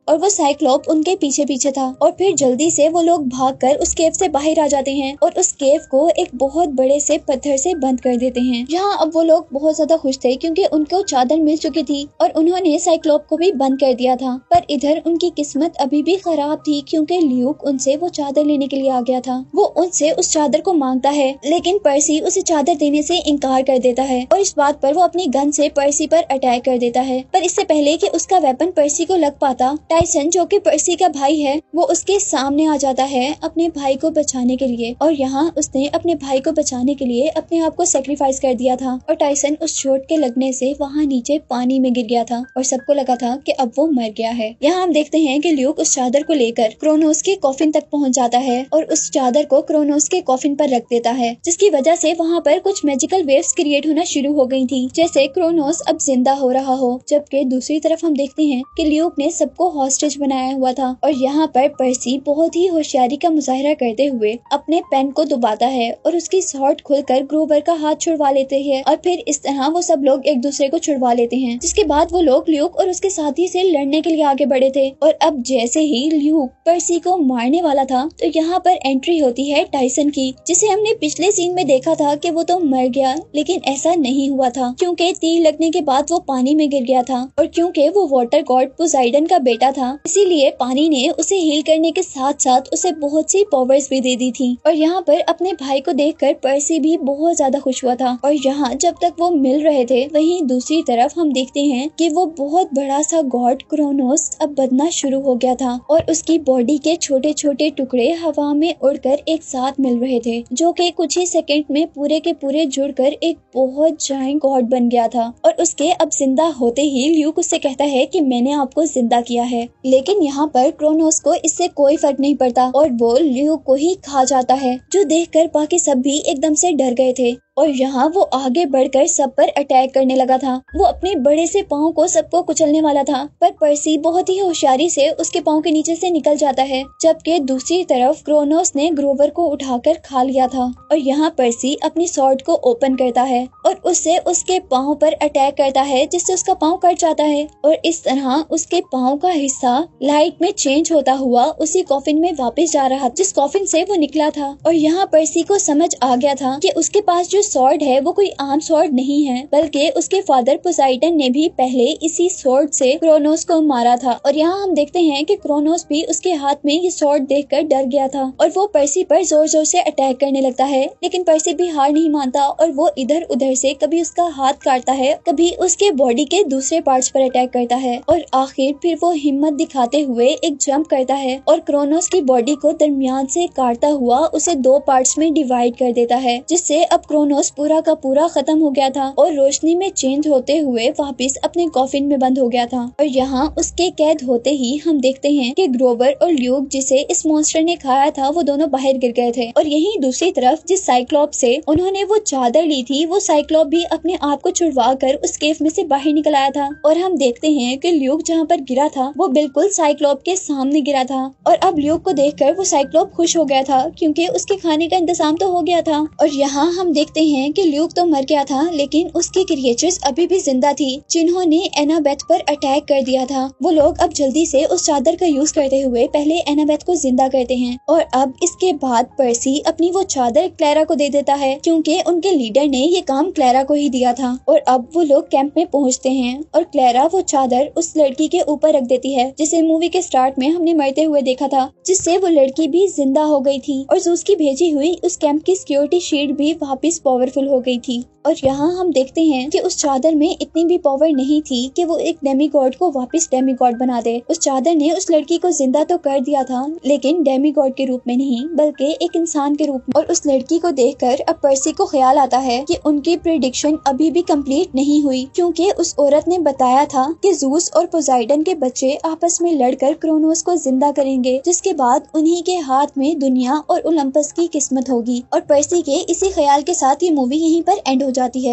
और वो साइक्लोप उनके पीछे पीछे था। और फिर जल्दी से वो लोग भागकर उस केव से बाहर आ जाते हैं और उस केव को एक बहुत बड़े से पत्थर से बंद कर देते हैं। यहाँ अब वो लोग बहुत ज्यादा खुश थे क्योंकि उनको चादर मिल चुकी थी और उन्होंने साइक्लोप को भी बंद कर दिया था। पर इधर उनकी किस्मत अभी भी खराब थी क्योंकि ल्यूक उनसे वो चादर लेने के लिए आ गया था। वो उनसे उस चादर को मांगता है, लेकिन पर्सी उसे चादर देने से इनकार कर देता है और इस बात पर वो अपनी गन से पर्सी पर अटैक कर देता है। पर इससे पहले कि उसका वेपन पर्सी को लग पाता, टाइसन जो कि पर्सी का भाई है वो उसके सामने आ जाता है अपने भाई को बचाने के लिए। और यहाँ उसने अपने भाई को बचाने के लिए अपने आप को सेक्रीफाइस कर दिया था और टाइसन उस चोट के लगने से वहाँ नीचे पानी में गिर गया था और सबको लगा था कि अब वो मर गया है। यहाँ हम देखते हैं कि ल्यूक उस चादर को लेकर क्रोनोस के कॉफिन तक पहुँच जाता है और उस चादर को क्रोनोस के कॉफिन पर रख देता है, जिसकी वजह से वहाँ पर कुछ मैजिकल वेव्स क्रिएट होना शुरू हो गई थी, जैसे क्रोनोस अब जिंदा हो रहा हो। जबकि दूसरी तरफ हम देखते हैं कि ल्यूक ने सबको हॉस्टेज बनाया हुआ था और यहाँ पर पर्सी बहुत ही होशियारी का मुजाहिरा करते हुए अपने पेन को दबाता है और उसकी शॉर्ट खुलकर ग्रोवर का हाथ छुड़वा लेते हैं और फिर इस तरह वो सब लोग एक दूसरे को छुड़वा लेते हैं। जिसके बाद वो लोग ल्यूक और उसके साथी से लड़ने के लिए आगे बढ़े थे और अब जैसे ही ल्यूक पर्सी को मारने वाला था तो यहाँ पर एंट्री होती है टाइसन की, जिसे हमने पिछले सीन में देखा था कि वो तो मर गया, लेकिन ऐसा नहीं हुआ था क्योंकि तीर लगने के बाद वो पानी में गिर गया था और क्योंकि वो वाटर गॉड पोसाइडन का बेटा गया था, इसीलिए पानी ने उसे हील करने के साथ साथ उसे बहुत सी पावर्स भी दे दी थी। और यहाँ पर अपने भाई को देखकर पर्सी भी बहुत ज्यादा खुश हुआ था। और यहाँ जब तक वो मिल रहे थे, वहीं दूसरी तरफ हम देखते हैं कि वो बहुत बड़ा सा गॉड क्रोनोस अब बनना शुरू हो गया था और उसकी बॉडी के छोटे छोटे टुकड़े हवा में उड़कर एक साथ मिल रहे थे, जो कि कुछ ही सेकंड में पूरे के पूरे जुड़कर एक बहुत जायंट गॉड बन गया था। और उसके अब जिंदा होते ही ल्यूक उससे कहता है कि मैंने आपको जिंदा किया है। लेकिन यहाँ पर क्रोनोस को इससे कोई फर्क नहीं पड़ता और वो ल्यूक को ही खा जाता है, जो देखकर बाकी सब भी एकदम से डर गए थे। और यहाँ वो आगे बढ़कर सब पर अटैक करने लगा था। वो अपने बड़े से पाँव को सबको कुचलने वाला था, पर पर्सी बहुत ही होशियारी से उसके पाँव के नीचे से निकल जाता है, जबकि दूसरी तरफ क्रोनोस ने ग्रोवर को उठाकर खा लिया था। और यहाँ पर्सी अपनी स्वॉर्ड को ओपन करता है और उससे उसके पाँव पर अटैक करता है, जिससे उसका पाँव कट जाता है। और इस तरह उसके पाँव का हिस्सा लाइट में चेंज होता हुआ उसी कॉफिन में वापस जा रहा, जिस कॉफिन से वो निकला था। और यहाँ पर्सी को समझ आ गया था कि उसके पास जो स्वॉर्ड है वो कोई आम स्वॉर्ड नहीं है, बल्कि उसके फादर पोसाइडन ने भी पहले इसी स्वॉर्ड से क्रोनोस को मारा था। और यहाँ हम देखते हैं कि क्रोनोस भी उसके हाथ में ये स्वॉर्ड देखकर डर गया था और वो पर्सी पर जोर जोर से अटैक करने लगता है। लेकिन पर्सी भी हार नहीं मानता और वो इधर उधर से कभी उसका हाथ काटता है, कभी उसके बॉडी के दूसरे पार्ट्स पर अटैक करता है और आखिर फिर वो हिम्मत दिखाते हुए एक जंप करता है और क्रोनोस की बॉडी को दरमियान से काटता हुआ उसे दो पार्ट्स में डिवाइड कर देता है, जिससे अब क्रोनोस पूरा का पूरा खत्म हो गया था और रोशनी में चेंज होते हुए वापस अपने कॉफिन में बंद हो गया था। और यहाँ उसके कैद होते ही हम देखते हैं कि ग्रोवर और ल्यूक, जिसे इस मॉन्स्टर ने खाया था, वो दोनों बाहर गिर गए थे। और यहीं दूसरी तरफ जिस साइक्लोप से उन्होंने वो चादर ली थी, वो साइक्लोप भी अपने आप को छुड़वा कर उस केव में से बाहर निकल आया था। और हम देखते हैं कि ल्यूक जहाँ पर गिरा था वो बिल्कुल साइक्लोप के सामने गिरा था। और अब ल्यूक को देखकर वो साइक्लोप खुश हो गया था, क्योंकि उसके खाने का इंतजाम तो हो गया था। और यहाँ हम देखते हैं कि ल्यूक तो मर गया था, लेकिन उसकी क्रिएचर्स अभी भी जिंदा थी, जिन्होंने एनाबेथ पर अटैक कर दिया था। वो लोग अब जल्दी से उस चादर का यूज करते हुए पहले एनाबेथ को जिंदा करते हैं। और अब इसके बाद पर्सी अपनी वो चादर क्लैरा को दे देता है, क्योंकि उनके लीडर ने ये काम क्लैरा को ही दिया था। और अब वो लोग कैंप में पहुंचते हैं और क्लैरा वो चादर उस लड़की के ऊपर रख देती है, जिसे मूवी के स्टार्ट में हमने मरते हुए देखा था, जिससे वो लड़की भी जिंदा हो गई थी। और जूस की भेजी हुई उस कैंप की सिक्योरिटी शील्ड भी वापस पावरफुल हो गई थी। और यहाँ हम देखते हैं कि उस चादर में इतनी भी पावर नहीं थी कि वो एक डेमीगॉड को वापस डेमीगॉड बना दे। उस चादर ने उस लड़की को जिंदा तो कर दिया था, लेकिन डेमीगॉड के रूप में नहीं, बल्कि एक इंसान के रूप में। और उस लड़की को देखकर अब पर्सी को ख्याल आता है कि उनकी प्रेडिक्शन अभी भी कंप्लीट नहीं हुई, क्योंकि उस औरत ने बताया था कि जूस और पोसाइडन के बच्चे आपस में लड़कर क्रोनोस को जिंदा करेंगे, जिसके बाद उन्हीं के हाथ में दुनिया और ओलंपस की किस्मत होगी। और पर्सी के इसी ख्याल के साथ ये मूवी यहीं पर एंड हो जाती है।